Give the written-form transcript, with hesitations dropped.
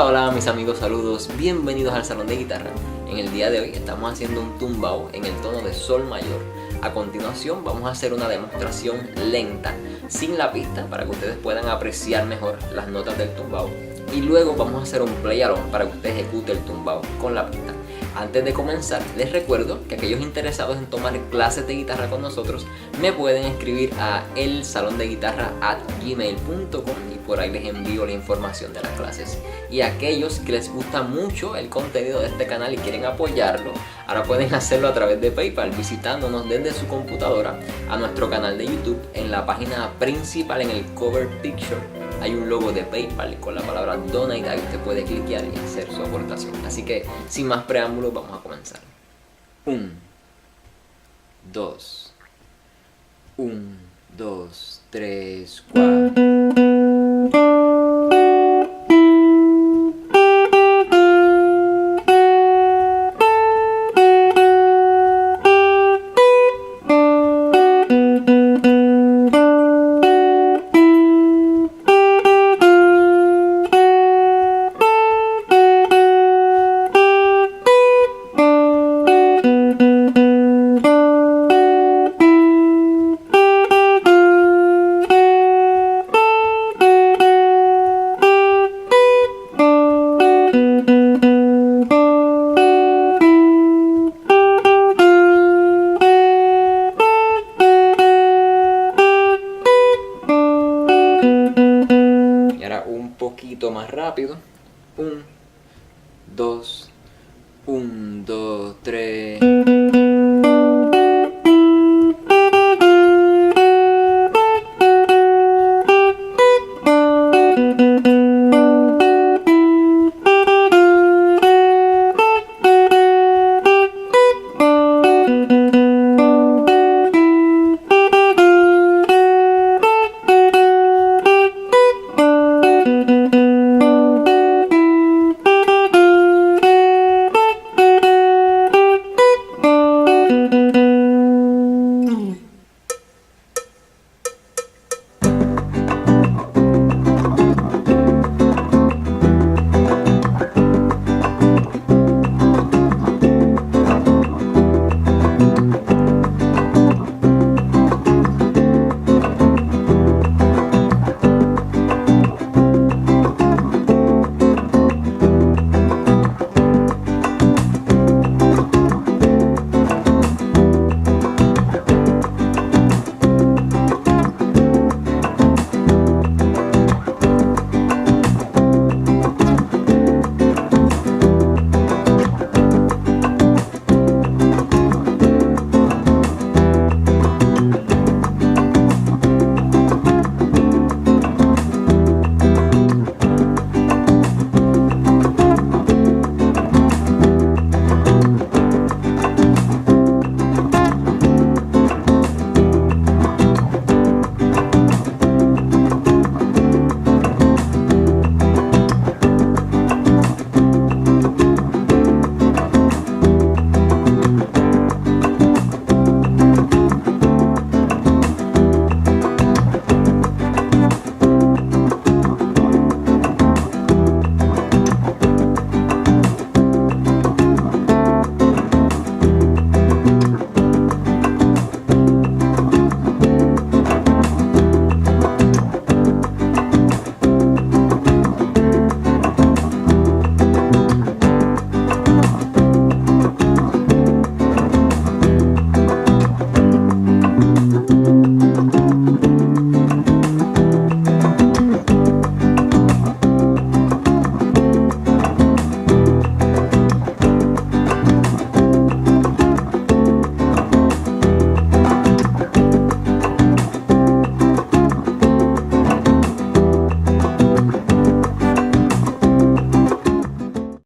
Hola mis amigos, saludos, bienvenidos al Salón de Guitarra. En el día de hoy estamos haciendo un tumbao en el tono de sol mayor. A continuación vamos a hacer una demostración lenta, sin la pista, para que ustedes puedan apreciar mejor las notas del tumbao. Y luego vamos a hacer un play along para que usted ejecute el tumbao con la pista. Antes de comenzar, les recuerdo que aquellos interesados en tomar clases de guitarra con nosotros me pueden escribir a elsalondeguitarra@gmail.com y por ahí les envío la información de las clases. Y aquellos que les gusta mucho el contenido de este canal y quieren apoyarlo, ahora pueden hacerlo a través de PayPal visitándonos desde su computadora a nuestro canal de YouTube. En la página principal, en el cover picture, hay un logo de PayPal con la palabra Donate, ahí usted puede cliquear y hacer su aportación. Así que sin más preámbulos vamos a comenzar. 1, 2, 1, 2, 3, 4. Un poquito más rápido. 1, 2, 1, 2, 3.